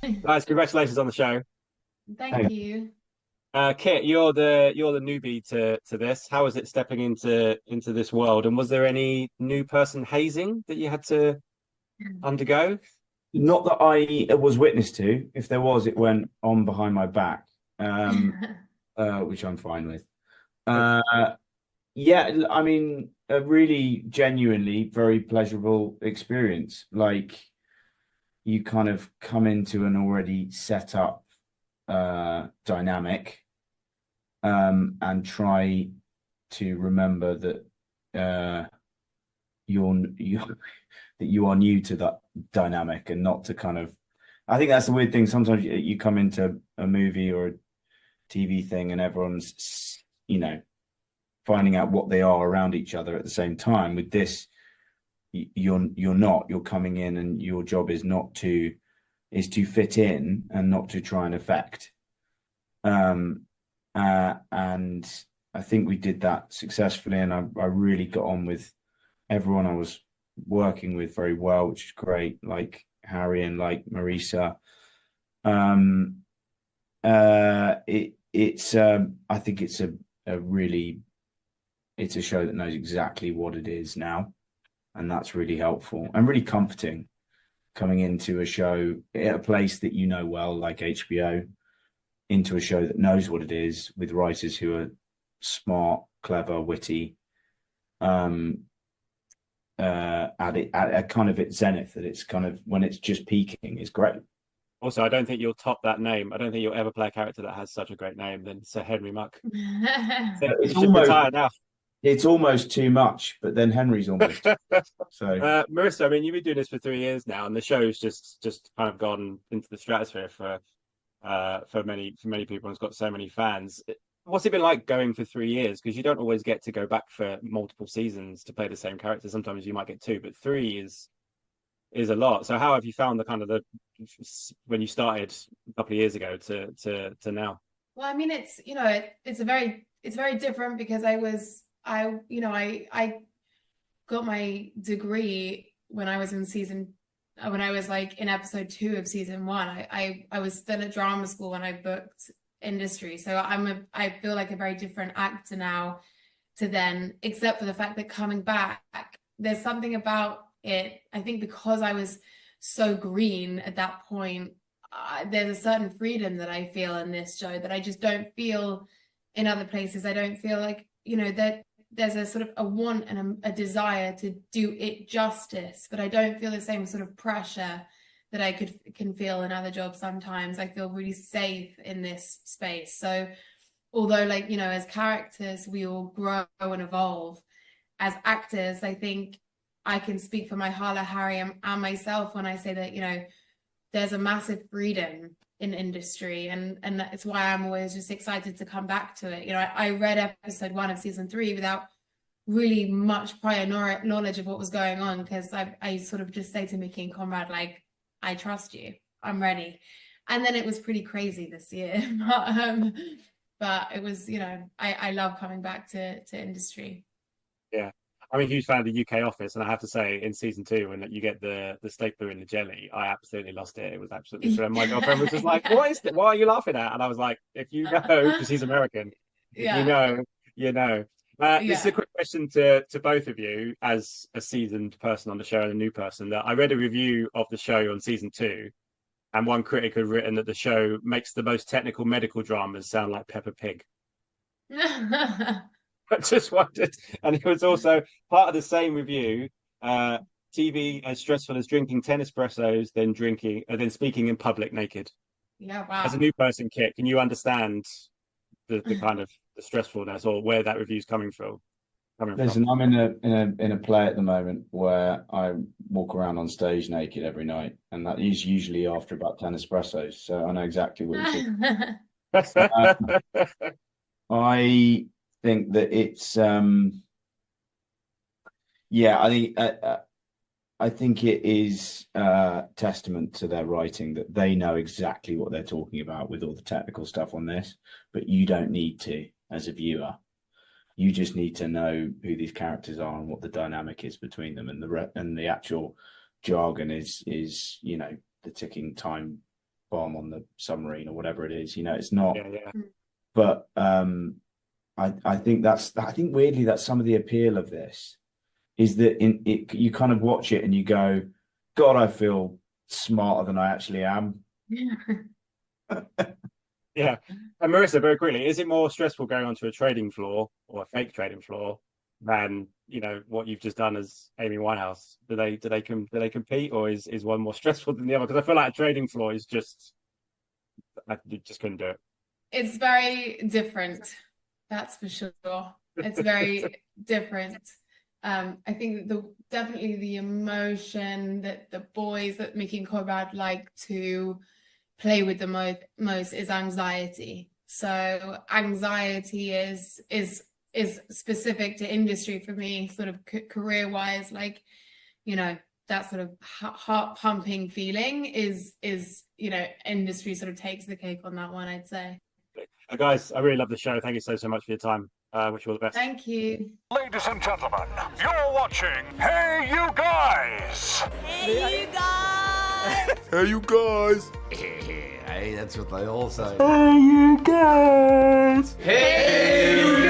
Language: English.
Guys, congratulations on the show. Thank you. Kit, you're the newbie to this. How was it stepping into this world? And was there any new person hazing that you had to undergo? Not that I was witness to. If there was, it went on behind my back, which I'm fine with. Yeah, I mean, a really genuinely very pleasurable experience. Like you kind of come into an already set up dynamic, and try to remember that you that you are new to that dynamic and not to kind of. I think that's the weird thing. Sometimes you come into a movie or a TV thing and everyone's finding out what they are around each other at the same time. With this, you're not. You're coming in and your job is to fit in and not to try and affect. And I think we did that successfully, and I really got on with everyone I was working with very well, which is great. Like Harry and like Marisa. It's I think it's a show that knows exactly what it is now, and that's really helpful and really comforting coming into a show at a place that you know well, like HBO, into a show that knows what it is with writers who are smart, clever, witty, at kind of its zenith, that it's kind of when it's just peaking is great. Also, I don't think you'll top that name. I don't think you'll ever play a character that has such a great name than Sir Henry Muck. So you It's should almost retire now. it's almost too much, but then Henry's almost so. Marissa, I mean, you've been doing this for 3 years now, and the show's just kind of gone into the stratosphere for many people, and it's got so many fans. What's it been like going for 3 years? Because you don't always get to go back for multiple seasons to play the same character. Sometimes you might get two, but three is a lot. So how have you found the kind of the when you started a couple of years ago to now? Well, I mean, it's very different because I got my degree when I was when I was like in episode 2 of season 1. I was still at drama school when I booked industry, so I feel like a very different actor now to then, except for the fact that coming back, there's something about it. I think because I was so green at that point, there's a certain freedom that I feel in this show that I just don't feel in other places. I don't feel like, that there's a sort of a want and a desire to do it justice, but I don't feel the same sort of pressure that I can feel in other jobs. Sometimes I feel really safe in this space. So although, like, as characters we all grow and evolve, as actors I think I can speak for Myha'la, Harry, and myself when I say that there's a massive freedom in industry, and that's why I'm always just excited to come back to it. I read episode 1 of season 3 without really much prior knowledge of what was going on, because I sort of just say to Mickey and Konrad, like, I trust you, I'm ready. And then it was pretty crazy this year, but it was, I love coming back to industry. Yeah. I'm a huge fan of the UK office, and I have to say, in season 2, when you get the stapler in the jelly, I absolutely lost it. It was absolutely true. My girlfriend was just like, Yeah. "What is it? What are you laughing at?" And I was like, "If you know," because he's American. If you Yeah. know, you know. This is a Yeah. quick question to both of you, as a seasoned person on the show and a new person. That I read a review of the show on season 2, and one critic had written that the show makes the most technical medical dramas sound like Peppa Pig. I just wondered, and it was also part of the same review. TV as stressful as drinking 10 espressos, then speaking in public naked. Yeah, As a wow. new person, Kit, can you understand the kind of the stressfulness or where that review's coming from? Listen, I'm in a play at the moment where I walk around on stage naked every night, and that is usually after about 10 espressos. So I know exactly what you're talking about. I think that it's yeah, I think it is testament to their writing that they know exactly what they're talking about with all the technical stuff on this, but you don't need to as a viewer. You just need to know who these characters are and what the dynamic is between them, and the actual jargon is the ticking time bomb on the submarine or whatever it is. You know, it's not. Yeah. But I think weirdly that's some of the appeal of this is that you kind of watch it and you go, God, I feel smarter than I actually am. Yeah. And Marisa, very quickly, is it more stressful going onto a trading floor or a fake trading floor than, you know, what you've just done as Amy Winehouse? Do they compete, or is one more stressful than the other? Because I feel like a trading floor is just, you just couldn't do it. It's very different, that's for sure. It's very different. I think definitely the emotion that the boys that Mickey and Konrad like to play with the most is anxiety. So anxiety is specific to industry for me, sort of career wise. Like, you know, that sort of heart pumping feeling is you know, industry sort of takes the cake on that one, I'd say. Guys, I really love the show. Thank you so much for your time. Wish you all the best. Thank you. Ladies and gentlemen, you're watching Hey You Guys! Hey, you guys! Hey, you guys! Hey, that's what they all say. Hey, you guys! Hey!